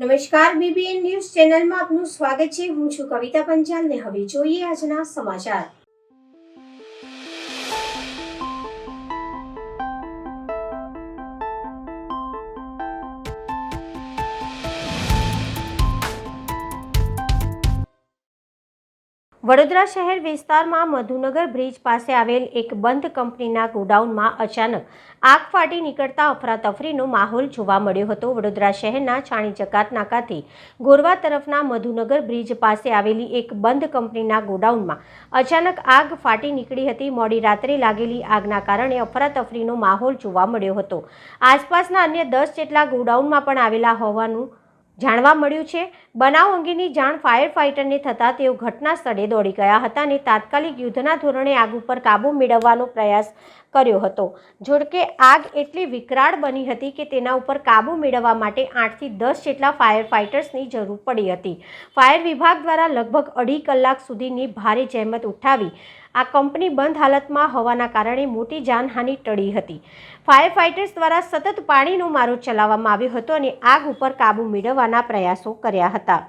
નમસ્કાર, BBN news ચેનલમાં આપનું સ્વાગત છે। હું છું કવિતા પંચાલ ને હવે જોઈએ આજના સમાચાર। વડોદરા શહેર વિસ્તારમાં મધુનગર બ્રિજ પાસે આવેલ એક બંધ કંપનીના ગોડાઉનમાં અચાનક આગ ફાટી નીકળતા અફરાતફરીનો માહોલ જોવા મળ્યો હતો। વડોદરા શહેરના છાણી જકાત નાકાથી ગોરવા તરફના મધુનગર બ્રિજ પાસે આવેલી એક બંધ કંપનીના ગોડાઉનમાં અચાનક આગ ફાટી નીકળી હતી। મોડી રાત્રે લાગેલી આગના કારણે અફરાતફરીનો માહોલ જોવા મળ્યો હતો। આસપાસના અન્ય 10 જેટલા ગોડાઉનમાં પણ આવેલા હોવાનું જાણવા મળ્યું છે। બનાવ અંગેની જાણ ફાયર ફાઇટરને થતાં તેઓ ઘટના સ્થળે દોડી ગયા હતા અને તાત્કાલિક યુદ્ધના ધોરણે આગ ઉપર કાબૂ મેળવવાનો પ્રયાસ કર્યો હતો। જોકે આગ એટલી વિકરાળ બની હતી કે તેના ઉપર કાબૂ મેળવવા માટે 8 થી 10 જેટલા ફાયર ફાઇટર્સની જરૂર પડી હતી। ફાયર વિભાગ દ્વારા લગભગ 2.5 કલાક સુધીની ભારે જહેમત ઉઠાવી આ કંપની બંધ હાલતમાં હોવાના કારણે મોટી જાનહાનિ ટળી હતી। ફાયર ફાઇટર્સ દ્વારા સતત પાણીનો મારો ચલાવવામાં આવ્યો હતો અને આગ ઉપર કાબૂ મેળવવાના પ્રયાસો કર્યા હતા।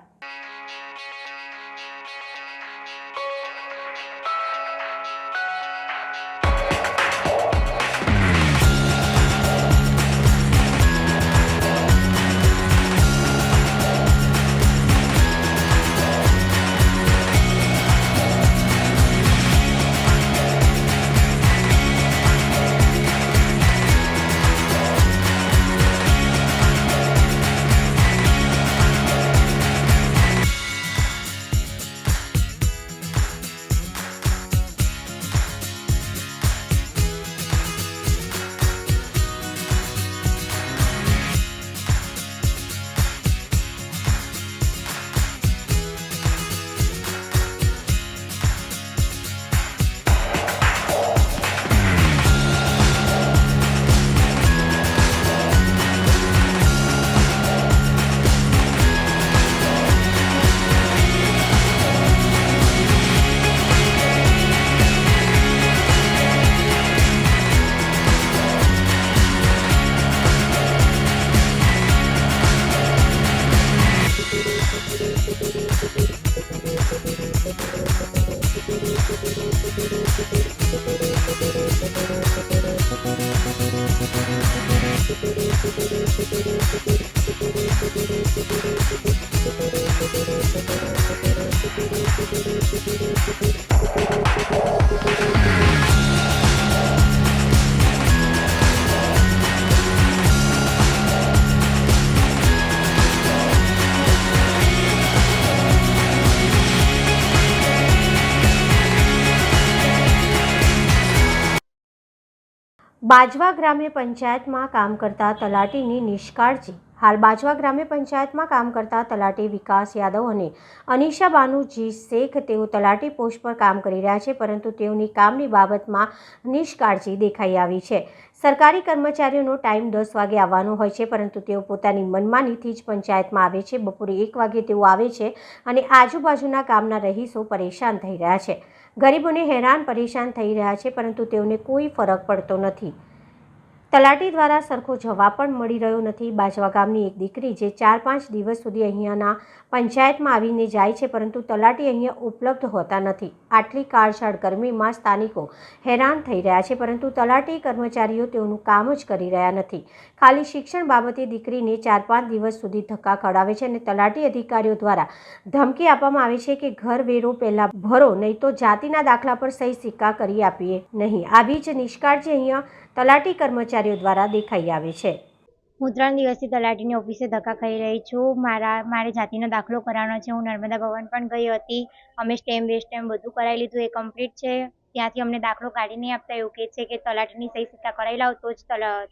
બાજવા ગ્રામ્ય પંચાયતમાં કામ કરતા તલાટીની નિષ્કાળજી। હાલ બાજવા ગ્રામ્ય પંચાયતમાં કામ કરતા તલાટી વિકાસ યાદવ અને અનિશા બાનુજી શેખ તેઓ તલાટી પોસ્ટ પર કામ કરી રહ્યા છે, પરંતુ તેઓની કામની બાબતમાં નિષ્કાળજી દેખાઈ આવી છે। સરકારી કર્મચારીઓનો ટાઈમ 10 વાગે આવવાનો હોય છે, પરંતુ તેઓ પોતાની મનમાનીથી જ પંચાયતમાં આવે છે। બપોરે 1 વાગે તેઓ આવે છે અને આજુબાજુના ગામના રહીશો પરેશાન થઈ રહ્યા છે। ગરીબોને હેરાન પરેશાન થઈ રહ્યા છે, પરંતુ તેઓને કોઈ ફરક પડતો નથી। તલાટી દ્વારા સરખો જવાબ પણ મળી રહ્યો નથી। બાજવા ગામની એક દીકરી જે 4-5 દિવસ સુધી અહીંયાના પંચાયતમાં આવીને જાય છે, પરંતુ તલાટી અહીંયા ઉપલબ્ધ હોતા નથી। આટલી કાળઝાળ ગરમીમાં સ્થાનિકો હેરાન થઈ રહ્યા છે, પરંતુ તલાટી કર્મચારીઓ તેઓનું કામ જ કરી રહ્યા નથી। ખાલી શિક્ષણ બાબતે દીકરીને 4-5 દિવસ સુધી ધક્કા ખવડાવે છે અને તલાટી અધિકારીઓ દ્વારા ધમકી આપવામાં આવે છે કે ઘર વેરો પહેલા ભરો, નહીં તો જાતિના દાખલા પર સહી સિક્કા કરી આપીએ નહીં। આવી જ નિષ્કાળજી અહીંયા તલાટી કર્મચારીઓ દ્વારા દેખાઈ આવે છે। હું 3 દિવસથી તલાટીની ઓફિસે ધક્કા ખાઈ રહી છું। મારે જાતિનો દાખલો કરાવવાનો છે। હું નર્મદા ભવન પણ ગઈ હતી, અમે સ્ટેમ્પ બધું કરાવી લીધું, એ કમ્પ્લીટ છે। ત્યાંથી અમને દાખલો કાઢી નહીં આપતા, એવું કહે છે કે તલાટીની સહી સિક્કા કરાવી લાવો તો જ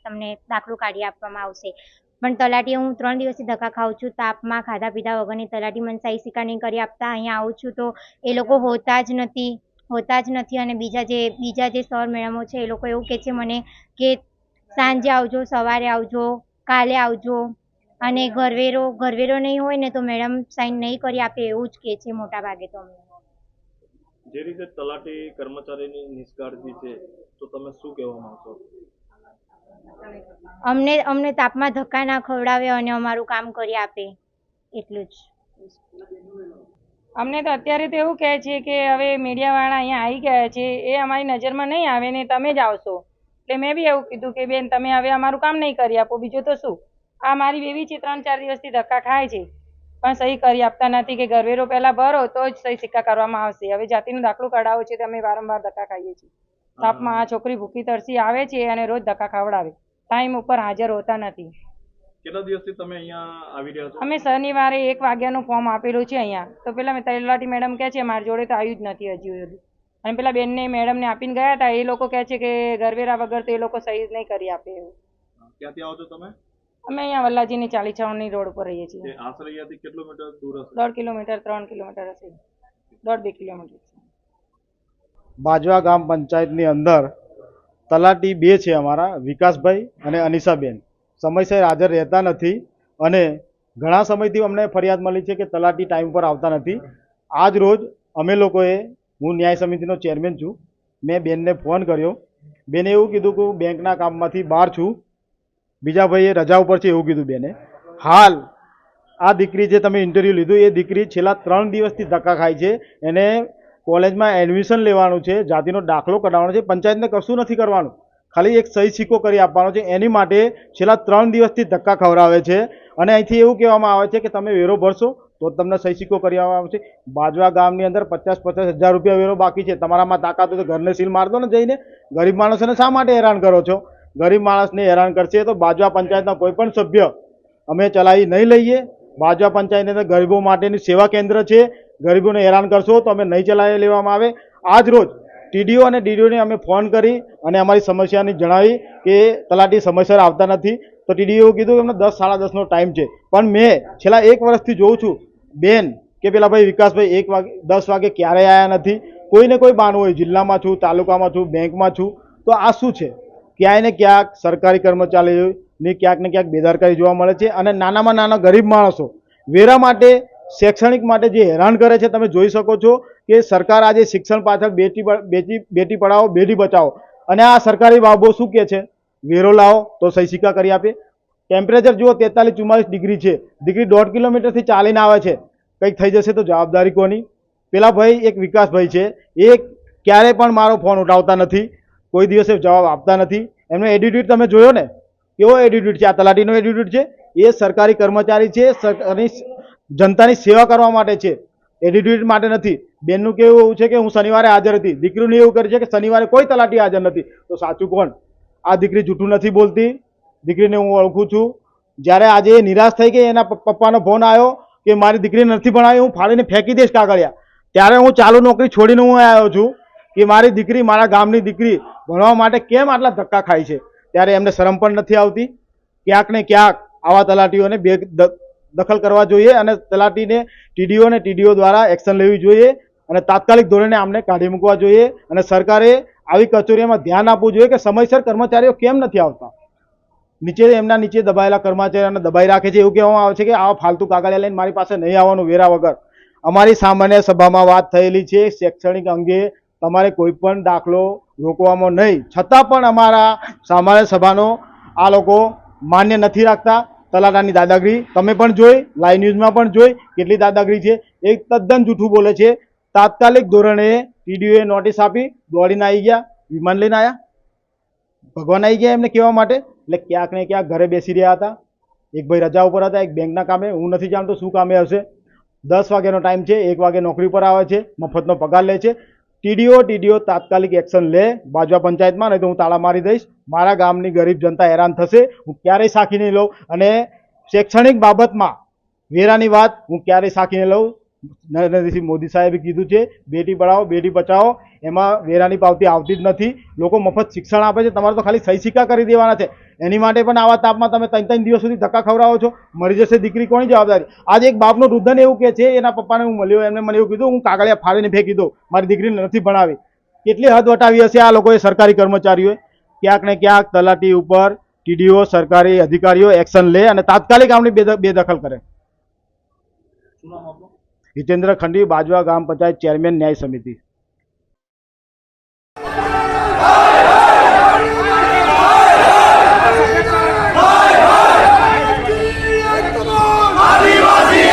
તમને દાખલો કાઢી આપવામાં આવશે। પણ તલાટીએ હું 3 દિવસથી ધક્કા ખાઉં છું, તાપમાં ખાધા પીધા વગરની તલાટી મને સહી સિક્કા નહીં કરી આપતા। અહીંયા આવું છું તો એ લોકો હોતા જ નથી અને બીજા જે સર મેડમો છે એ લોકો એવું કહે છે મને કે સાંજે આવજો, સવારે આવજો, કાલે આવજો, અને ઘરવેરો નહીં હોય ને તો મેડમ સાઈન નહીં કરી આપે એવું જ કહે છે મોટા ભાગે। તો જે રીતે તલાટી કર્મચારીની નિષ્કાળજી છે, તો તમે શું કહેવા માંગશો? અમને તાપમાં ધક્કા ના ખવડાવે અને અમારું કામ કરી આપે। એટલું જ. અમને તો અત્યારે તો એવું કહે છે કે હવે મીડિયાવાળા અહીંયા આવી ગયા છે, એ અમારી નજરમાં નહીં આવે ને તમે જ આવશો. એટલે મેં બી એવું કીધું કે બેન તમે હવે અમારું કામ નહીં કરી આપો, બીજું તો શું. આ મારી બેબી છે 3-4 દિવસથી ધક્કા ખાય છે પણ સહી કરી આપતા નથી કે ઘરવેરો પહેલા ભરો તો જ સહી સિક્કા કરવામાં આવશે. હવે જાતિનો દાખલો કઢાવો છે તો અમે વારંવાર ધક્કા ખાઈએ છીએ. તાપમાં આ છોકરી ભૂખી તરસી આવે છે અને રોજ ધક્કા ખવડાવે, ટાઈમ ઉપર હાજર હોતા નથી. કેટલા દિવસથી તમે અહીંયા આવી રહ્યા છો? અમે શનિવારે 1 વાગ્યાનું ફોર્મ આપેલું છે અહીંયા, તો પેલા તલાટી મેડમ કહે છે મારી જોડે તો આવ્યું જ નથી હજુ સુધી. અને પેલા બેનને મેડમને આપીને ગયા હતા, એ લોકો કહે છે કે ઘરવેરા વગર તો એ લોકો સહી નહીં કરી આપે એવું. ક્યાંથી આવો છો તમે? અમે અહીંયા વલ્લાજીની 40-56 રોડ ઉપર રહીએ છીએ. આશરે અહીંયાથી કિલોમીટર દૂર હશે? 1.5 કિલોમીટર 3 કિલોમીટર હશે, 1.5-2 કિલોમીટર. બાજવા ગામ પંચાયતની અંદર તલાટી 2 છે અમારા, વિકાસભાઈ અને અનિશાબેન. સમયસર હાજર રહેતા નથી અને ઘણા સમયથી અમને ફરિયાદ મળી છે કે તલાટી ટાઈમ પર આવતા નથી. આજ રોજ અમે લોકોએ, હું ન્યાય સમિતિનો ચેરમેન છું, મેં બેનને ફોન કર્યો. બેને એવું કીધું કે હું બેંકના કામમાંથી બહાર છું, બીજા ભાઈએ રજા ઉપર છે એવું કીધું બેને. હાલ આ દીકરી જે તમે ઇન્ટરવ્યૂ લીધું, એ દીકરી છેલ્લા 3 દિવસથી ધક્કા ખાય છે. એને કોલેજમાં એડમિશન લેવાનું છે, જાતિનો દાખલો કઢાવવાનો છે, પંચાયતને કશું નથી કરવાનું, ખાલી એક સહી સિક્કો કરી આપવાનો છે. એની માટે છેલ્લા 3 દિવસથી ધક્કા ખવડાવે છે અને અહીંથી એવું કહેવામાં આવે છે કે તમે વેરો ભરશો તો તમને સહી સિક્કો કરી આપવામાં આવશે. બાજવા ગામની અંદર 50-50 હજાર રૂપિયા વેરો બાકી છે. તમારામાં તાકાત હોય તો ઘરને સીલ માર દો ને જઈને. ગરીબ માણસોને શા માટે હેરાન કરો છો? ગરીબ માણસને હેરાન કરશે તો બાજવા પંચાયતના કોઈ પણ સભ્ય અમે ચલાવી નહીં લઈએ. બાજવા પંચાયતની અંદર ગરીબો માટેની સેવા કેન્દ્ર છે, ગરીબોને હેરાન કરશો તો અમે નહીં ચલાવી લેવામાં આવે. આજ રોજ ટીડીઓ અને ડીડીઓને અમે ફોન કરી અને અમારી સમસ્યાની જણાવી કે તલાટી સમયસર આવતા નથી. તો ટીડીઓ એવું કીધું કે અમને 10-10:30નો ટાઈમ છે. પણ મેં છેલ્લા 1 વર્ષથી જોઉં છું બેન કે પેલા ભાઈ વિકાસભાઈ 10 વાગે ક્યારેય આવ્યા નથી. કોઈને કોઈ બહાનું હોય, જિલ્લામાં છું, તાલુકામાં છું, બેંકમાં છું, તો આ શું છે? ક્યાંય ને ક્યાંક સરકારી કર્મચારીઓની ક્યાંક ને ક્યાંક બેદરકારી જોવા મળે છે. અને નાનામાં નાના ગરીબ માણસો વેરા માટે, શૈક્ષણિક માટે જે હેરાન કરે છે, તમે જોઈ શકો છો કે સરકાર આજે શિક્ષણ પાછળ બેટી પઢાઓ બેટી બચાવો, અને આ સરકારી બાબો શું કહે છે? વેરો લાવો તો સહી સિક્કા કરી આપે. ટેમ્પરેચર જુઓ 43-44 ડિગ્રી છે, દીકરી 1.5 કિલોમીટરથી ચાલીને આવે છે, કંઈક થઈ જશે તો જવાબદારી કોની? પેલા ભાઈ એક વિકાસભાઈ છે, એ ક્યારે પણ મારો ફોન ઉઠાવતા નથી, કોઈ દિવસે જવાબ આપતા નથી. એમનો એટીટ્યુડ તમે જોયો ને, કેવો એટીટ્યુડ છે? આ તલાટીનો એટીટ્યુડ છે. એ સરકારી કર્મચારી છે, જનતાની સેવા કરવા માટે છે, એટીટ્યુડ માટે નથી. બેનનું કેવું એવું છે કે હું શનિવારે હાજર હતી, દીકરીનું એવું કરે છે કે શનિવારે કોઈ તલાટી હાજર નથી. તો સાચું કોણ? આ દીકરી જૂઠું નથી બોલતી, દીકરીને હું ઓળખું છું. જ્યારે આજે એ નિરાશ થઈ ગઈ, એના પપ્પાનો ફોન આવ્યો કે મારી દીકરીને નથી ભણાવી, હું ફાડીને ફેંકી દઈશ કાગળિયા, ત્યારે હું ચાલુ નોકરી છોડીને હું આવ્યો છું કે મારી દીકરી, મારા ગામની દીકરી ભણવા માટે કેમ આટલા ધક્કા ખાય છે. ત્યારે એમને શરમ પણ નથી આવતી. ક્યાંક ને ક્યાંક આવા તલાટીઓને દખલ કરવા જોઈએ અને તલાટીને ટીડીઓ અને ટીડીઓ દ્વારા એક્શન લેવી જોઈએ અને તાત્કાલિક ધોરણે આમને કાઢી મૂકવા જોઈએ. અને સરકારે આવી કચેરીઓમાં ધ્યાન આપવું જોઈએ કે સમયસર કર્મચારીઓ કેમ નથી આવતા. એમના નીચે દબાયેલા કર્મચારીઓને દબાઈ રાખે છે. એવું કહેવામાં આવે છે કે આવા ફાલતુ કાગળિયા લઈને મારી પાસે નહીં આવવાનું વેરા વગર. અમારી સામાન્ય સભામાં વાત થયેલી છે શૈક્ષણિક અંગે, તમારે કોઈ પણ દાખલો રોકવામાં નહીં, છતાં પણ અમારા સામાન્ય સભાનો આ લોકો માન્ય નથી રાખતા. તલાટાની દાદાગીરી તમે પણ જોઈ, લાઈવ ન્યૂઝમાં પણ જોઈ કેટલી દાદાગીરી છે. એક તદ્દન જૂઠું બોલે છે. તાત્કાલિક ધોરણે ટીડીઓએ નોટિસ આપી, દોડીને આવી ગયા, વિમાન લઈને આવ્યા, ભગવાન આવી ગયા એમને કહેવા માટે. એટલે ક્યાંક ને ક્યાંક ઘરે બેસી રહ્યા હતા. એક ભાઈ રજા ઉપર હતા, એક બેંકના કામે, હું નથી જાણતો શું કામે હશે. 10 વાગ્યાનો ટાઈમ છે, 1 વાગે નોકરી પર આવે છે, મફતનો પગાર લે છે. ટીડીઓ તાત્કાલિક એક્શન લે બાજવા પંચાયતમાં, નહીં તો હું તાળા મારી દઈશ. મારા ગામની ગરીબ જનતા હેરાન થશે, હું ક્યારેય સાખી નહીં લઉં. અને શૈક્ષણિક બાબતમાં વેરાની વાત હું ક્યારેય સાખી નહીં લઉં. નરેન્દ્ર મોદી સાહેબે કીધું છે બેટી પઢાઓ બેટી બચાવો, એમાં વેરાની પાવતી આવતી જ નથી. લોકો મફત શિક્ષણ આપે છે, તમારે તો ખાલી સહી સિક્કા કરી દેવાના છે. એની માટે પણ આવા તાપમાં તમે 3 દિવસ સુધી ધક્કા ખવડાવો છો. મરી જશે દીકરી, કોની જવાબદારી? આજે એક બાપનો વૃદ્ધન એવું કહે છે, એના પપ્પાને હું મળ્યો, એમને મને એવું કીધું હું કાગળિયા ફાડીને ફેંકી દઉં, મારી દીકરીને નથી ભણાવી. કેટલી હદ વટાવી હશે આ લોકોએ, સરકારી કર્મચારીઓએ. ક્યાંક ને ક્યાંક તલાટી ઉપર ટીડીઓ, સરકારી અધિકારીઓ એક્શન લે અને તાત્કાલિક આમની બેદખલ કરે. શું નામ આપનું? હિતેન્દ્ર ખંડી, બાજવા ગામ પંચાયત ચેરમેન, ન્યાય સમિતિ. આદિવાસી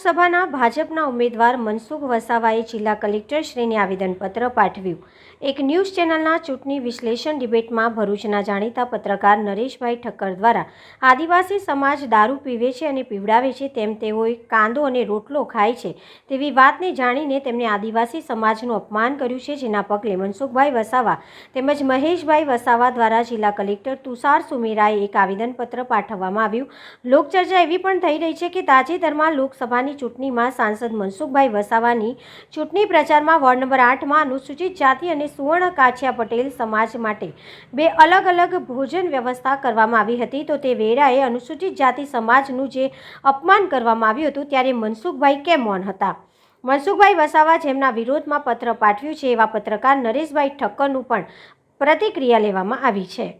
લોકસભાના ભાજપના ઉમેદવાર મનસુખ વસાવાએ જિલ્લા કલેક્ટરશ્રીને આવેદનપત્ર પાઠવ્યું. એક ન્યૂઝ ચેનલના ચૂંટણી વિશ્લેષણ ડિબેટમાં ભરૂચના જાણીતા પત્રકાર નરેશભાઈ ઠક્કર દ્વારા આદિવાસી સમાજ દારૂ પીવે છે અને પીવડાવે છે તેમ તેઓએ કાંદો અને રોટલો ખાય છે તેવી વાતને જાણીને તેમને આદિવાસી સમાજનું અપમાન કર્યું છે, જેના પગલે મનસુખભાઈ વસાવા તેમજ મહેશભાઈ વસાવા દ્વારા જિલ્લા કલેક્ટર તુષાર સુમેરાએ એક આવેદનપત્ર પાઠવવામાં આવ્યું. લોકચર્ચા એવી પણ થઈ રહી છે કે તાજેતરમાં લોકસભાની ચૂંટણીમાં સાંસદ મનસુખભાઈ વસાવાની ચૂંટણી પ્રચારમાં વોર્ડ નંબર 8માં અનુસૂચિત જાતિ અને સુવર્ણ કાછિયા પટેલ સમાજ માટે 2 અલગ અલગ ભોજન વ્યવસ્થા કરવામાં આવી હતી. તો તે વેળાએ અનુસૂચિત જાતિ સમાજનું જે અપમાન કરવામાં આવ્યું હતું ત્યારે મનસુખભાઈ કેમ મૌન હતા? મનસુખભાઈ વસાવા જેમના વિરોધમાં પત્ર પાઠવ્યું છે એવા પત્રકાર નરેશભાઈ ઠક્કરનું પણ પ્રતિક્રિયા લેવામાં આવી છે.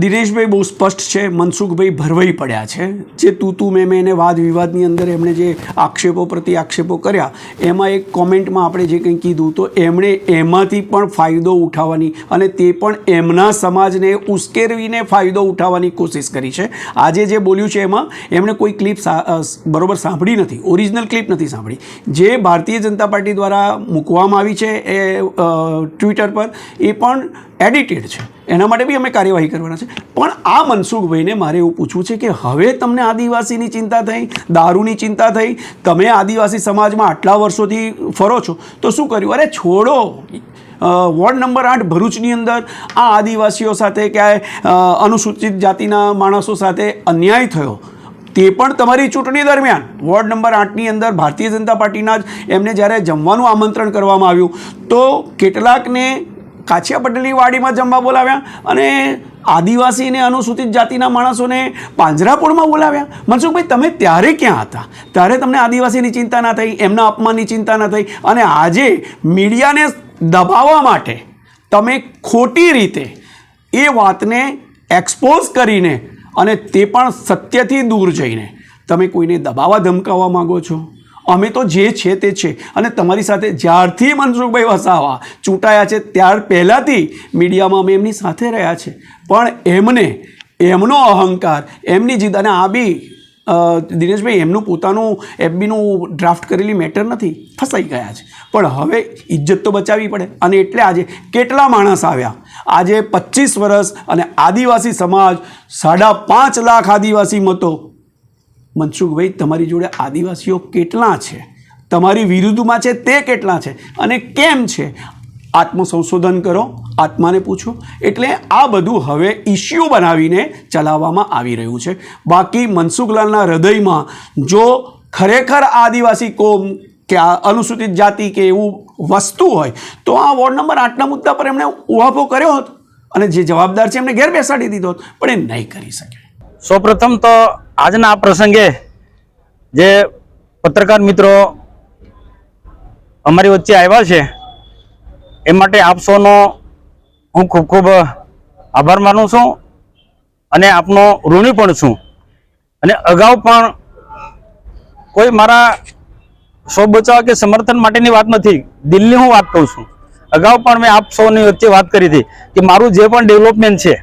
દિનેશભાઈ બહુ સ્પષ્ટ છે, મનસુખભાઈ ભરવાઈ પડ્યા છે. જે તું મેં એને વાદ વિવાદની અંદર એમણે જે આક્ષેપો પ્રતિ આક્ષેપો કર્યા એમાં એક કોમેન્ટમાં આપણે જે કંઈ કીધું તો એમણે એમાંથી પણ ફાયદો ઉઠાવવાની અને તે પણ એમના સમાજને ઉશ્કેરવીને ફાયદો ઉઠાવવાની કોશિશ કરી છે. આજે જે બોલ્યું છે એમાં એમણે કોઈ ક્લિપ બરોબર સાંભળી નથી, ઓરિજિનલ ક્લિપ નથી સાંભળી. જે ભારતીય જનતા પાર્ટી દ્વારા મૂકવામાં આવી છે એ ટ્વિટર પર એ પણ એડિટેડ છે. એના માટે બી અમે કાર્યવાહી કરવાના છે. પણ આ મનસુખભાઈને મારે એવું પૂછવું છે કે હવે તમને આદિવાસીની ચિંતા થઈ, દારૂની ચિંતા થઈ, તમે આદિવાસી સમાજમાં આટલા વર્ષોથી ફરો છો તો શું કર્યું? અરે છોડો, વોર્ડ નંબર 8 ભરૂચની અંદર આ આદિવાસીઓ સાથે ક્યાંય અનુસૂચિત જાતિના માણસો સાથે અન્યાય થયો તે પણ તમારી ચૂંટણી દરમિયાન વોર્ડ નંબર 8ની અંદર ભારતીય જનતા પાર્ટીના જ એમને જ્યારે જમવાનું આમંત્રણ કરવામાં આવ્યું તો કેટલાકને કાછિયા પટેલની વાડીમાં જમવા બોલાવ્યા અને આદિવાસી અને અનુસૂચિત જાતિના માણસોને પાંજરાપોળમાં બોલાવ્યા. મનસુખભાઈ તમે ત્યારે ક્યાં હતા? ત્યારે તમને આદિવાસીની ચિંતા ના થઈ, એમના અપમાનની ચિંતા ના થઈ અને આજે મીડિયાને દબાવવા માટે તમે ખોટી રીતે એ વાતને એક્સપોઝ કરીને અને તે પણ સત્યથી દૂર જઈને તમે કોઈને દબાવવા ધમકાવવા માગો છો. અમે તો જે છે તે છે અને તમારી સાથે જ્યારથી મનસુખભાઈ વસાવા ચૂંટાયા છે ત્યાર પહેલાંથી મીડિયામાં અમે એમની સાથે રહ્યા છે. પણ એમનો અહંકાર, એમની જીદ અને આ બી દિનેશભાઈ એમનું પોતાનું એફબીનું ડ્રાફ્ટ કરેલી મેટર નથી, ફસાઈ ગયા છે. પણ હવે ઇજ્જત તો બચાવવી પડે અને એટલે આજે કેટલા માણસ આવ્યા? આજે 25 વર્ષ અને આદિવાસી સમાજ 5.5 લાખ આદિવાસી મતો. મનસુખભાઈ તમારી જોડે આદિવાસીઓ કેટલા છે? તમારી વિરુદ્ધમાં છે તે કેટલા છે અને કેમ છે? આત્મસંશોધન કરો, આત્માને પૂછો. એટલે આ બધું હવે ઇસ્યુ બનાવીને ચલાવવામાં આવી રહ્યું છે. બાકી મનસુખલાલના હૃદયમાં જો ખરેખર આદિવાસી કોમ કે અનુસૂચિત જાતિ કે એવું વસ્તુ હોય તો આ વોર્ડ નંબર 8ના મુદ્દા પર એમણે ઉહાપો કર્યો હતો અને જે જવાબદાર છે એમને ઘેર બેસાડી દીધો હતો, પણ એ નહીં કરી શકે. સૌપ્રથમ તો આજના આ પ્રસંગે જે પત્રકાર મિત્રો અમારી વચ્ચે આવ્યા છે એ માટે આપ સૌનો હું ખૂબ ખૂબ આભાર માનું છું અને આપનો ઋણી પણ છું. અને અગાઉ પણ કોઈ મારા સૌ બચાવ કે સમર્થન માટેની વાત નથી, દિલની હું વાત કહું છું. અગાઉ પણ મેં આપ સૌની વચ્ચે વાત કરી હતી કે મારું જે પણ ડેવલપમેન્ટ છે,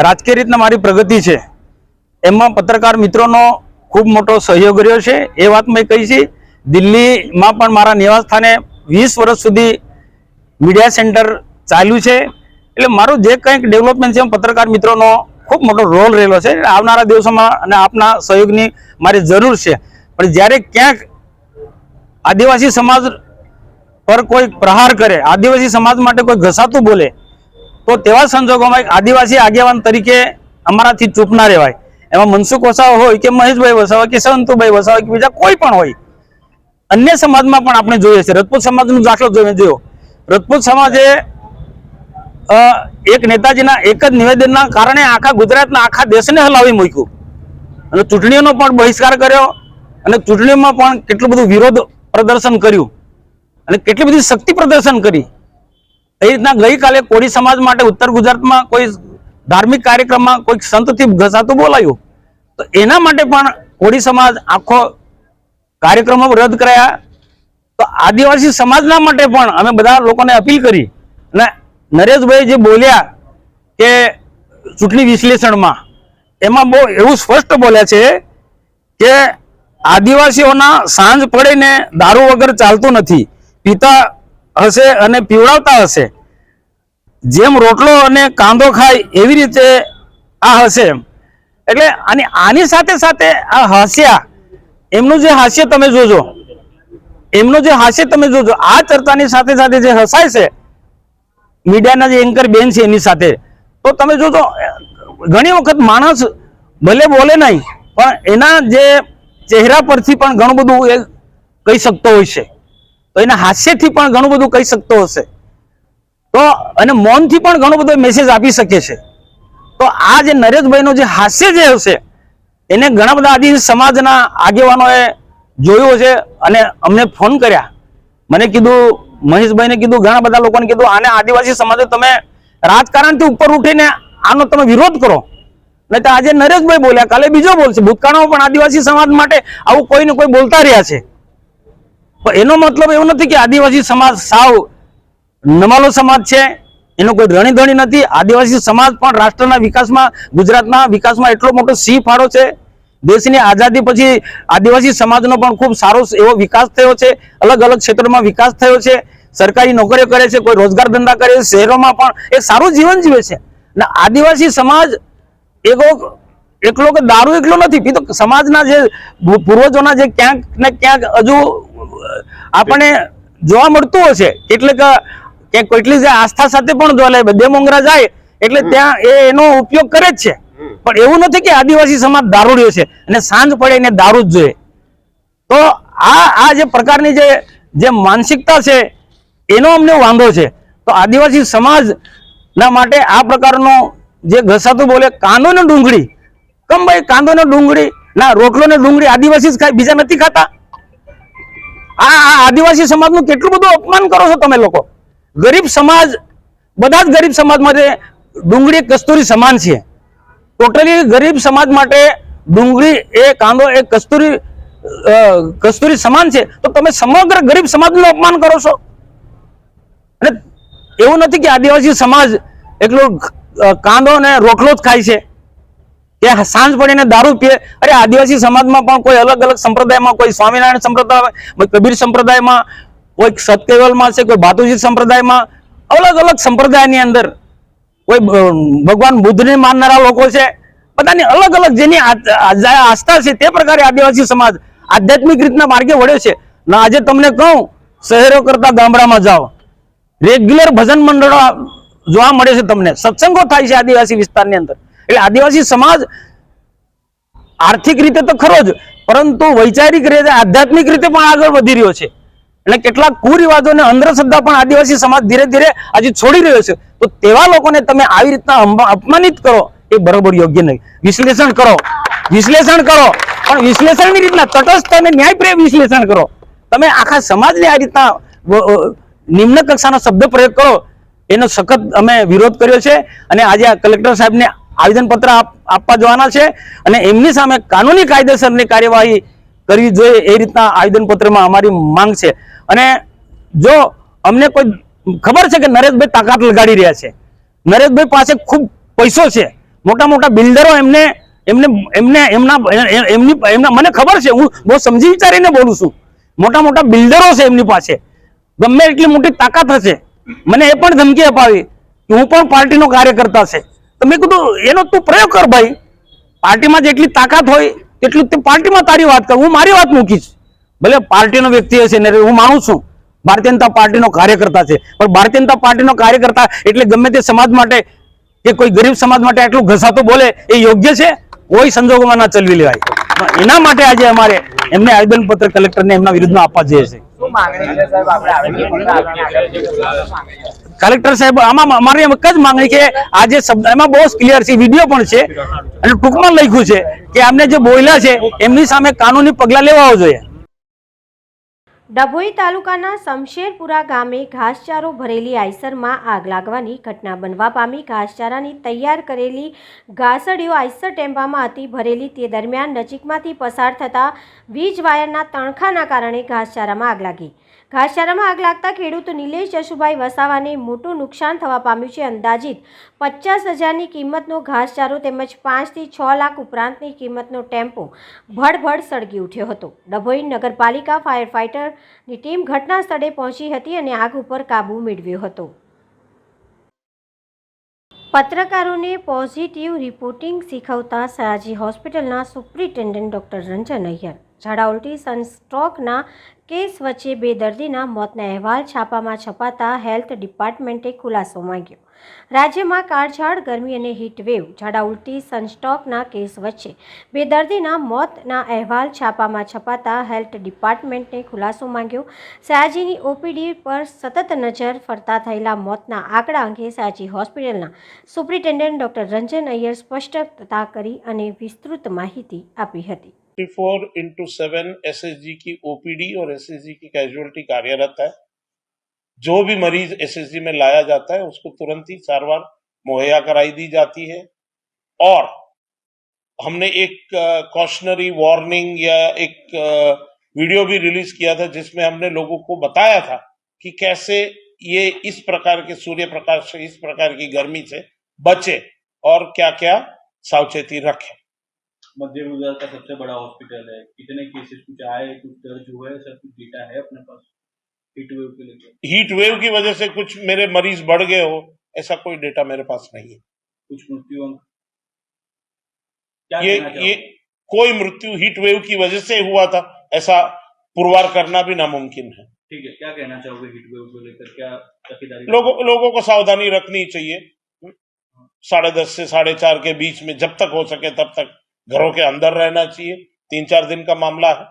રાજકીય રીતના મારી પ્રગતિ છે, એમાં પત્રકાર મિત્રોનો ખૂબ મોટો સહયોગ રહ્યો છે. એ વાત મેં કહી છે. દિલ્હીમાં પણ મારા નિવાસ સ્થાને 20 વર્ષ સુધી મીડિયા સેન્ટર ચાલ્યું છે. એટલે મારું જે કંઈક ડેવલપમેન્ટ છે એમાં પત્રકાર મિત્રોનો ખૂબ મોટો રોલ રહેલો છે. આવનારા દિવસોમાં અને આપના સહયોગની મારી જરૂર છે. પણ જ્યારે ક્યાંક આદિવાસી સમાજ પર કોઈ પ્રહાર કરે, આદિવાસી સમાજ માટે કોઈ ઘસાતું બોલે તો તેવા સંજોગોમાં એક આદિવાસી આગેવાન તરીકે અમારાથી ચૂપ ના રહેવાય. એમાં મનસુખ વસાવા હોય કે મહેશભાઈ વસાવા કે સંતુભાઈ વસાવા કે બીજા કોઈ પણ હોય, અન્ય સમાજમાં પણ આપણે જોઈએ છે. રજપૂત સમાજનો દાખલો જોયો. રજપૂત સમાજે એક નેતાજીના એક જ નિવેદનના કારણે આખા ગુજરાતના આખા દેશને હલાવી મૂક્યું અને ચૂંટણીઓનો પણ બહિષ્કાર કર્યો અને ચૂંટણીઓમાં પણ કેટલું બધું વિરોધ પ્રદર્શન કર્યું અને કેટલી બધી શક્તિ પ્રદર્શન કરી. એ રીતના ગઈકાલે કોળી સમાજ માટે ઉત્તર ગુજરાતમાં કોઈ ધાર્મિક કાર્યક્રમમાં કોઈ સંતથી ઘસાતું બોલાયું તો એના માટે પણ કોળી સમાજ આખો કાર્યક્રમો રદ કરાયા. તો આદિવાસી સમાજના માટે પણ અમે બધા લોકોને અપીલ કરી અને નરેશભાઈ જે બોલ્યા કે ચૂંટણી વિશ્લેષણમાં એમાં બહુ એવું સ્પષ્ટ બોલ્યા છે કે આદિવાસીઓના સાંજ પડે ને દારૂ વગર ચાલતું નથી. પીતા હશે અને પીવડાવતા હશે. જેમ રોટલો અને કાંદો ખાય એવી રીતે આ હશે. એટલે આની સાથે સાથે આ હાસ્યા, એમનું જે હાસ્ય તમે જોજો, આ ચર્ચાની સાથે સાથે જે હસાય છે મીડિયાના જે એન્કર બેન છે એની સાથે, તો તમે જોજો ઘણી વખત માણસ ભલે બોલે નહીં પણ એના જે ચહેરા પરથી પણ ઘણું બધું એ કહી શકતો હોય છે, તો એના હાસ્યથી પણ ઘણું બધું કહી શકતો હશે, તો અને મૌનથી પણ ઘણો બધો મેસેજ આપી શકે છે. તો આ જે નરેશભાઈનો જે હાસ્ય જે હશે એને ઘણા બધા આદિવાસી સમાજના આગેવાનોએ જોયું છે અને અમને ફોન કર્યા. મને કીધું, મહેશભાઈને કીધું, ઘણા બધા લોકોને કીધું, આને આદિવાસી સમાજે તમે રાજકારણથી ઉપર ઉઠીને આનો તમે વિરોધ કરો. નહીં તો આજે નરેશભાઈ બોલ્યા, કાલે બીજો બોલશે. ભૂતકાળમાં પણ આદિવાસી સમાજ માટે આવું કોઈ ને કોઈ બોલતા રહ્યા છે. પણ એનો મતલબ એવું નથી કે આદિવાસી સમાજ સાવ નમાલો સમાજ છે, એનો કોઈ ધણી નથી. આદિવાસી સમાજ પણ રાષ્ટ્રના વિકાસમાં, ગુજરાતના વિકાસમાં એટલો મોટો સિંહ ફાળો છે. દેશની આઝાદી પછી આદિવાસી સમાજનો પણ ખૂબ સારો એવો વિકાસ થયો છે. અલગ અલગ ક્ષેત્રોમાં વિકાસ થયો છે. સરકારી નોકરીઓ કરે છે, કોઈ રોજગાર ધંધા કરે છે, શહેરોમાં પણ એ સારું જીવન જીવે છે. અને આદિવાસી સમાજ એકલો કે દારૂ એકલો નથી પીતો. સમાજના જે પૂર્વજોના જે ક્યાંક ને ક્યાંક હજુ આપણને જોવા મળતું હશે, કેટલી જે આસ્થા સાથે પણ જો બધે મોંગરા જાય એટલે ત્યાં એનો ઉપયોગ કરે જ છે. પણ એવું નથી કે આદિવાસી સમાજ દારૂડિયો છે અને સાંજ પડે એને દારૂ જ જોઈએ. તો આ જે પ્રકારની જે માનસિકતા છે એનો અમને વાંધો છે. તો આદિવાસી સમાજના માટે આ પ્રકારનો જે ઘસાતું બોલે, કાંદો ને ડુંગળી, કેમ ભાઈ કાંદો ને ડુંગળી ના, રોટલો ને ડુંગળી આદિવાસી જ ખાય, બીજા નથી ખાતા? આ આદિવાસી સમાજનું કેટલું બધું અપમાન કરો છો તમે લોકો. ગરીબ સમાજ, બધા જ ગરીબ સમાજ માટે ડુંગળી કસ્તુરી સમાન છે. ટોટલી ગરીબ સમાજ માટે ડુંગળી એ કાંદો એ કસ્તુરી સમાન છે. તો તમે સમગ્ર ગરીબ સમાજનું અપમાન કરો છો. અને એવું નથી કે આદિવાસી સમાજ એકલો કાંદો ને રોટલો જ ખાય છે કે સાંજ પડીને દારૂ પીએ. અરે આદિવાસી સમાજમાં પણ કોઈ અલગ અલગ સંપ્રદાયમાં, કોઈ સ્વામિનારાયણ સંપ્રદાય, કોઈ કબીર સંપ્રદાયમાં, કોઈ સતકેવલમાં છે, કોઈ ભાતુજી સંપ્રદાયમાં, અલગ અલગ સંપ્રદાયની અંદર કોઈ ભગવાન બુદ્ધને માનનારા લોકો છે. બધાની અલગ અલગ જેની આસ્થા છે તે પ્રકારે આદિવાસી સમાજ આધ્યાત્મિક રીતના માર્ગે વળ્યો છે. ના, આજે તમને કહું, શહેરો કરતા ગામડામાં જાઓ, રેગ્યુલર ભજન મંડળો જોવા મળે છે, તમને સત્સંગો થાય છે આદિવાસી વિસ્તારની અંદર. એટલે આદિવાસી સમાજ આર્થિક રીતે તો ખરો જ, પરંતુ વૈચારિક રીતે, આધ્યાત્મિક રીતે પણ આગળ વધી રહ્યો છે. અને કેટલાક કુરિવાજો અને અંધશ્રદ્ધા પણ આદિવાસી સમાજ ધીરે ધીરે આજે છોડી રહ્યો છે. તો તેવા લોકોને તમે આવી રીતના અપમાનિત કરો એ બરોબર યોગ્ય નહીં. વિશ્લેષણ કરો, પણ વિશ્લેષણની રીતના તટસ્થ અને ન્યાયપ્રિય વિશ્લેષણ કરો. તમે આખા સમાજને આ રીતના નિમ્ન કક્ષાનો શબ્દ પ્રયોગ કરો, એનો સખત અમે વિરોધ કર્યો છે. અને આજે આ કલેક્ટર સાહેબને આવેદનપત્ર આપવા જવાના છે અને એમની સામે કાનૂની કાયદેસરની કાર્યવાહી કરવી જોઈએ એ રીતના આવેદનપત્રમાં અમારી માંગ છે. અને જો અમને કોઈ ખબર છે કે નરેશભાઈ તાકાત લગાડી રહ્યા છે, નરેશભાઈ પાસે ખૂબ પૈસો છે, મોટા મોટા બિલ્ડરો એમના મને ખબર છે, હું બહુ સમજી વિચારીને બોલું છું. મોટા મોટા બિલ્ડરો છે એમની પાસે, ગમે એટલી મોટી તાકાત હશે. મને એ પણ ધમકી અપાવી કે હું પણ પાર્ટીનો કાર્યકર્તા છે. તો મેં કીધું એનો તું પ્રયોગ કર ભાઈ, પાર્ટીમાં જેટલી તાકાત હોય તેટલું તે પાર્ટીમાં તારી વાત કર, હું મારી વાત મૂકીશ. ભલે પાર્ટીનો વ્યક્તિ હશે ને, હું માનું છું ભારતીય જનતા પાર્ટીનો કાર્યકર્તા છે, પણ ભારતીય જનતા પાર્ટીનો કાર્યકર્તા એટલે ગમે તે સમાજ માટે કે કોઈ ગરીબ સમાજ માટે આટલું ઘસાતું બોલે એ યોગ્ય છે? કોઈ સંજોગોમાં ના ચલવી લેવાય. એના માટે આજે અમારે એમને આવેદનપત્ર કલેક્ટરને એમના વિરુદ્ધમાં આપવા જઈએ છે. કલેક્ટર સાહેબ, આમાં અમારી એક જ માંગણી કે આ જે શબ્દ એમાં બહુ ક્લિયર છે, વિડીયો પણ છે અને ટૂંકમાં લખ્યું છે કે આમને જે બોલ્યા છે એમની સામે કાનૂની પગલાં લેવા જોઈએ. ડભોઈ તાલુકાના શમશેરપુરા ગામે ઘાસચારો ભરેલી આઈસરમાં આગ લાગવાની ઘટના બનવા પામી. ઘાસચારાની તૈયાર કરેલી ઘાસડીઓ આઈસર ટેમ્પામાં હતી ભરેલી. તે દરમિયાન નજીકમાંથી પસાર થતા વીજ વાયરના તણખાના કારણે ઘાસચારામાં આગ લાગી. ઘાસચારામાં આગ લાગતા ખેડૂત નિલેશ જશુભાઈ વસાવાને મોટું નુકસાન થવા પામ્યું છે. અંદાજિત 50,000ની કિંમતનો ઘાસચારો તેમજ 5 થી 6 લાખ ઉપરાંતની કિંમતનો ટેમ્પો ભડભડ સળગી ઉઠ્યો હતો. ડભોઈ નગરપાલિકા ફાયર ફાઇટરની ટીમ ઘટના સ્થળે પહોંચી હતી અને આગ ઉપર કાબૂ મેળવ્યો હતો. પત્રકારોને પોઝિટિવ રિપોર્ટિંગ શીખવતા સયાજી હોસ્પિટલના સુપ્રિન્ટેન્ડન્ટ ડોક્ટર રંજન અય્યર. ઝાડા ઉલટી સનસ્ટ્રોકના કેસ વચ્ચે 2 દર્દીના મોતના અહેવાલ છાપામાં છપાતા હેલ્થ ડિપાર્ટમેન્ટે ખુલાસો માંગ્યો. રાજ્યમાં કાળઝાળ ગરમી અને હીટવેવ. ઝાડા ઉલટી સનસ્ટ્રોકના કેસ વચ્ચે 2 દર્દીના મોતના અહેવાલ છાપામાં છપાતા હેલ્થ ડિપાર્ટમેન્ટે ખુલાસો માંગ્યો. સયાજીની ઓપીડી પર સતત નજર ફરતા થયેલા મોતના આંકડા અંગે સયાજી હોસ્પિટલના સુપ્રિન્ટેન્ડન્ટ ડોક્ટર રંજન અય્યર સ્પષ્ટતા કરી અને વિસ્તૃત માહિતી આપી હતી. 24/7 एसएसजी की ओपीडी और एसएसजी की कैजुअलिटी कार्यरत है. जो भी मरीज एसएसजी में लाया जाता है उसको तुरंत ही सारवार मुहैया कराई दी जाती है और हमने एक कॉशनरी वार्निंग या एक वीडियो भी रिलीज किया था जिसमें हमने लोगों को बताया था कि कैसे ये इस प्रकार के सूर्य प्रकाश से, इस प्रकार की गर्मी से बचे और क्या क्या सावचेती रखें. मध्य गुजरात का सबसे बड़ा हॉस्पिटल है. कितने केसेस कुछ आए, कुछ दर्ज हुए, सब कुछ डेटा है अपने पास हीट वेव के लेकर? हीट वेव की वजह से कुछ मेरे मरीज बढ़ गए हो ऐसा कोई डेटा मेरे पास नहीं है. कुछ मृत्यु अंक ये कोई मृत्यु हीट वेव की वजह से हुआ था ऐसा पुरवार करना भी नामुमकिन है. ठीक है, क्या कहना चाहोगे हीट वेव को लेकर? क्या तकीदारी? लोगों को सावधानी रखनी चाहिए. 10:30 से 4:30 के बीच में जब तक हो सके तब तक घरों के अंदर रहना चाहिए. 3-4 दिन का मामला है.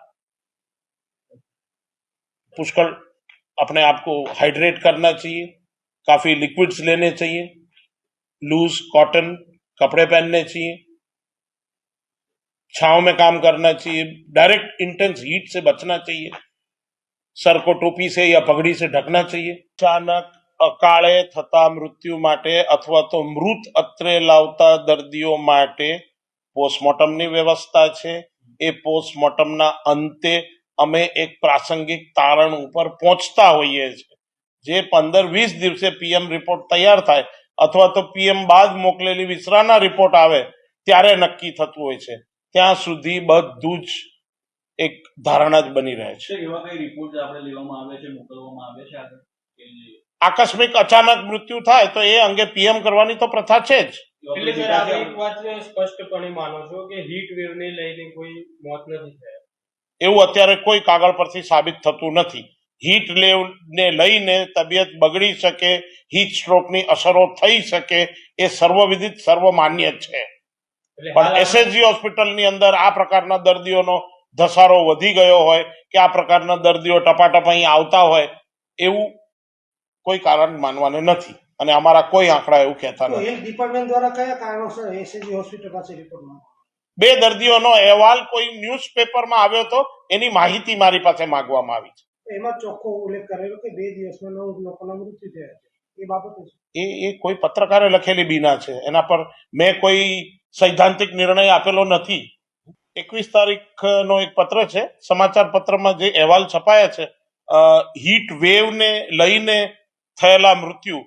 पुष्कल अपने आप को हाइड्रेट करना चाहिए. काफी लिक्विड्स लेने चाहिए. लूज कॉटन कपड़े पहनने चाहिए. छांव में काम करना चाहिए. डायरेक्ट इंटेंस हीट से बचना चाहिए. सर को टोपी से या पगड़ी से ढकना चाहिए. अचानक અકાળે થતા મૃત્યુ માટે અથવા તો મૃત અત્રે લાવતા દર્દીઓ માટે પોસ્ટમોર્ટમની વ્યવસ્થા છે. એ પોસ્ટમોર્ટમના અંતે અમે એક પ્રાસંગિક તારણ ઉપર પહોંચતા હોઈએ છીએ. જે 15-20 દિવસે પીએમ રિપોર્ટ તૈયાર થાય અથવા તો પીએમ બાદ મોકલેલી વિસરાના રિપોર્ટ આવે ત્યારે નક્કી થતું હોય છે. ત્યાં સુધી બધું જ એક ધારણા જ બની રહે છે. એવા કઈ રિપોર્ટ આપણે લેવામાં આવે છે, મોકલવામાં આવે છે આગળ? આકસ્મિક અચાનક મૃત્યુ થાય તો એ અંગે પીએમ કરવાની તો પ્રથા છે જ. એટલે સર આપણે એક વાત સ્પષ્ટપણે માનો છો કે હીટ વેવ ને લઈને કોઈ મોત નથી થયા? એવું અત્યારે કોઈ કાગળ પરથી સાબિત થતું નથી. હીટ વેવ ને લઈને તબિયત બગડી શકે, હીટ સ્ટ્રોકની અસરો થઈ શકે એ સર્વવિદિત સર્વમાન્ય છે. પણ એસએસજી હોસ્પિટલની અંદર આ પ્રકારના દર્દીઓનો ધસારો વધી ગયો હોય કે આ પ્રકારના દર્દીઓ ટપાટપ અહીં આવતા હોય એવું કોઈ કારણ માનવાનું નથી અને અમારા કોઈ આંકડા એવું કહેતા નથી. હેલ્થ ડિપાર્ટમેન્ટ દ્વારા કયા કારણોસર એસએસજી હોસ્પિટલ પાસે રિપોર્ટ માંગવામાં? 2 દર્દીઓનો અહેવાલ કોઈ ન્યૂઝપેપરમાં આવ્યો તો એની માહિતી મારી પાસે માંગવામાં આવી છે. એમાં ચોખ્ખો ઉલ્લેખ કરેલો કે 2 દિવસમાં 9 લોકોના મૃત્યુ થયા છે. એ બાબતે એ કોઈ પત્રકારે લખેલી બીના છે. એના પર મેં કોઈ સૈદ્ધાંતિક નિર્ણય આપેલો નથી. 21 તારીખનો એક પત્ર છે, સમાચાર પત્રમાં જે અહેવાલ છપાયા છે હીટ વેવને લઈને થયેલા મૃત્યુ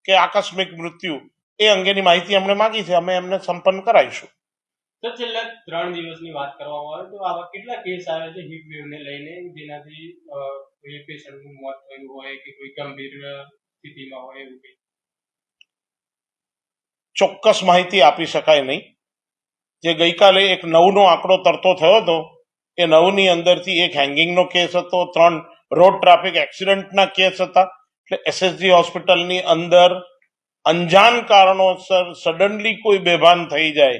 કે આકસ્મિક મૃત્યુ એ અંગેની માહિતી અમને માંગી છે. અમે એમને સંપન્ન કરાવીશું. સર છેલ્લા 3 દિવસની વાત કરવામાં આવે તો આવા કેટલા કેસ આવે છે હીટ વેવ ને લઈને જેનાથી કોઈ પેશન્ટનું મોત થયું હોય કે કોઈ ગંભીર સ્થિતિમાં હોય એવું કંઈ? ચોક્કસ માહિતી આપી શકાય નહીં. જે ગઈકાલે એક 9નો આંકડો તરતો થયો હતો એ 9ની અંદરથી એક હેંગિંગનો કેસ હતો, 3 રોડ ટ્રાફિક એક્સિડન્ટના કેસ હતા. એટલે એસએસજી હોસ્પિટલની અંદર અંજાન કારણોસર સડનલી કોઈ બેભાન થઈ જાય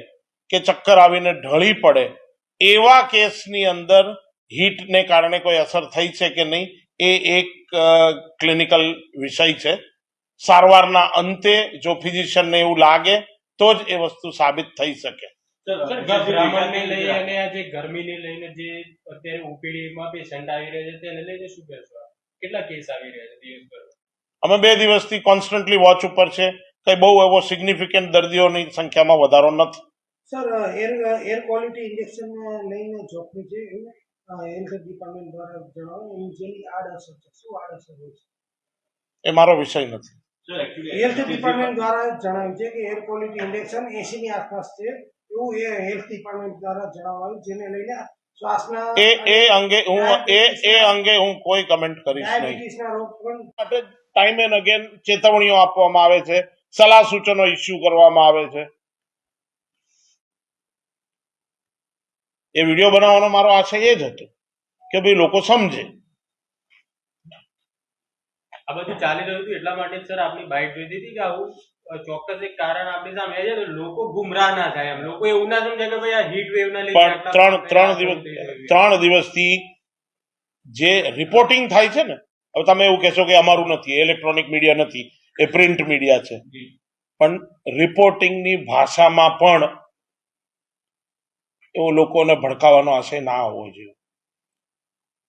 કે ચક્કર આવીને ઢળી પડે એવા કેસની અંદર હીટને કારણે કોઈ અસર થઈ છે કે નહીં એ એક ક્લિનિકલ વિષય છે. સારવારના અંતે જો ફિઝિશિયનને એવું લાગે તો જ એ વસ્તુ સાબિત થઈ શકે. ગભરામણને લઈને અને આ જે ગરમીને લઈને જે અત્યારે ઓપીડીમાં પેશન્ટ આવી રહ્યા છે તેને લઈને શું કહેશો? કેટલા કેસ આવી રહ્યા છે દિવસભર? અમે 2 દિવસથી કોન્સ્ટન્ટલી વોચ ઉપર છે. કઈ બહુ એવો સિગ્નિફિકન્ટ દર્દીઓની સંખ્યામાં વધારો નથી. સર એર ક્વોલિટી ઇન્જેક્શન લઈને જોખમી છે એવું હેલ્થ ડિપાર્ટમેન્ટ દ્વારા જણાવો એની જેની આડઅસર છે, શું આડઅસર હોય છે? એ મારો વિષય નથી. સર એકચ્યુઅલી હેલ્થ ડિપાર્ટમેન્ટ દ્વારા જણાવ્યું છે કે એર ક્વોલિટી ઇન્ડેક્સ 80 ની આસપાસ છે, એવું એ હેલ્થ ડિપાર્ટમેન્ટ દ્વારા જણાવાયું, જેને લઈને શ્વાસના એ અંગે હું કોઈ કમેન્ટ કરીશ નહીં. ડાયાબિટીસના રોગ પણ માટે ટાઈમ એન્ડ અગેન ચેતવણીઓ આપવામાં આવે છે, સલાહ સૂચનો ઇસ્યુ કરવામાં આવે છે. એ વિડીયો બનાવવાનો મારો આશય એ જ હતો કે ભાઈ લોકો સમજે. આ બધું ચાલી રહ્યું હતું એટલા માટે સર આપની બાઇટ જોઈતી હતી કે આવું ચોક્કસ એક કારણ આપણી સામે છે તો લોકો ગુમરાહ ના થાય, એમ લોકો એવું ના સમજે કે ભાઈ આ હીટ વેવ ના લીધે પણ ત્રણ દિવસથી જે રિપોર્ટિંગ થાય છે ને, હવે તમે એવું કહેશો કે અમારું નથી, ઇલેક્ટ્રોનિક મીડિયા નથી, એ પ્રિન્ટ મીડિયા છે, પણ રિપોર્ટિંગની ભાષામાં પણ એવો લોકોને ભડકાવવાનો આશય ના હોવો જોઈએ.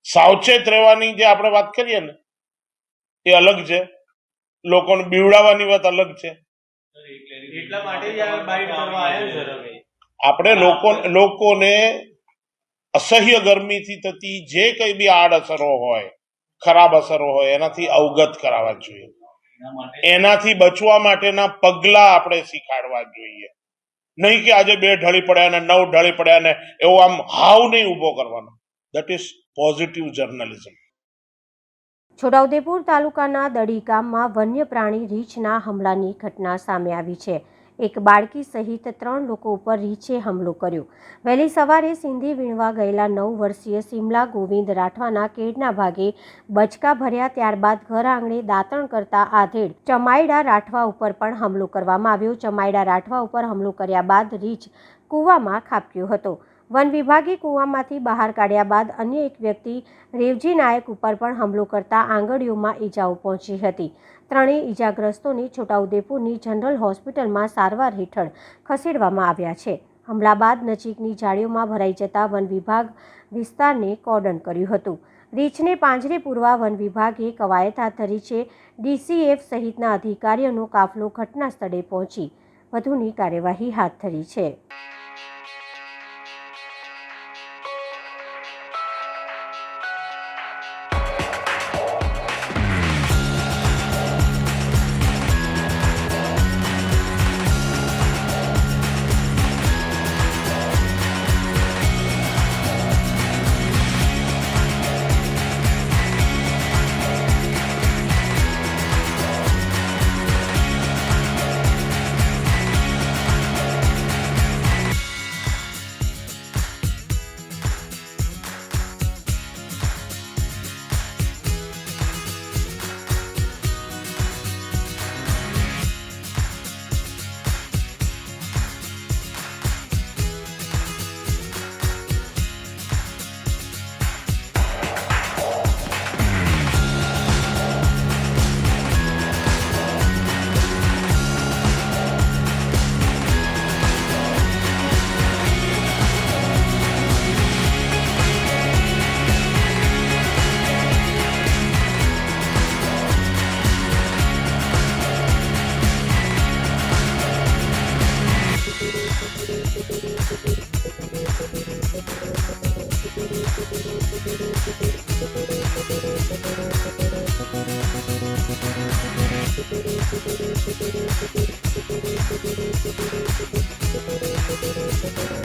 સાવચેત રહેવાની જે આપણે વાત કરીએ ને એ અલગ છે, લોકોને બીવડાવવાની વાત અલગ છે. એટલા માટે જ આ બાઇટ કરવા આવ્યા સર અમે. આપણે લોકોને અસહ્ય ગરમીથી થતી જે કઈ બી આડઅસરો હોય, ખરાબ અસરો હોય, એનાથી અવગત કરાવવા જોઈએ. એનાથી બચવા માટેના પગલા આપણે શીખાડવા જોઈએ, નહીં કે આજે 2 ઢળી પડ્યા ને 9 ઢળી પડ્યા ને એવો આમ હાવ નહીં ઉભો કરવાનો. That is positive journalism. Chhota Udepur તાલુકાના દડી ગામમાં વન્ય પ્રાણી રીંછના હુમલાની ઘટના સામે આવી છે. એક બાળકી સહિત 3 લોકો ઉપર રીંછે હુમલો કર્યો. વહેલી સવારે સિંધી વીણવા ગયેલા 9 વર્ષીય સિમલા ગોવિંદ રાઠવાના કેડના ભાગે બચકા ભર્યા, ત્યારબાદ ઘર આંગણે દાંતણ કરતા આધેડ ચમાયડા રાઠવા ઉપર પણ હુમલો કરવામાં આવ્યો. ચમાયડા રાઠવા ઉપર હુમલો કર્યા બાદ રીંછ કૂવામાં ખાબક્યો હતો. વન વિભાગે કૂવામાંથી બહાર કાઢ્યા બાદ અન્ય એક વ્યક્તિ રેવજી નાયક ઉપર પણ હુમલો કરતા આંગળીઓમાં ઈજાઓ પહોંચી હતી. ત્રણેય ઈજાગ્રસ્તોને છોટાઉદેપુરની જનરલ હોસ્પિટલમાં સારવાર હેઠળ ખસેડવામાં આવ્યા છે. હુમલા બાદ નજીકની ઝાડીઓમાં ભરાઈ જતા વન વિભાગ વિસ્તારને કોર્ડન કર્યું હતું. રીંછને પાંજરે પૂરવા વન વિભાગે કવાયત હાથ ધરી છે. DCF સહિતના અધિકારીઓનો કાફલો ઘટના સ્થળે પહોંચી વધુની કાર્યવાહી હાથ ધરી છે.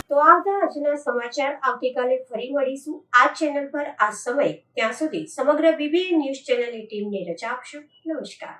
તો આ હતા આજના સમાચાર. આવતીકાલે ફરી મળીશું આ ચેનલ પર આ સમય. ત્યાં સુધી સમગ્ર BBN ન્યૂઝ ચેનલની ટીમને રજા આપશો. નમસ્કાર.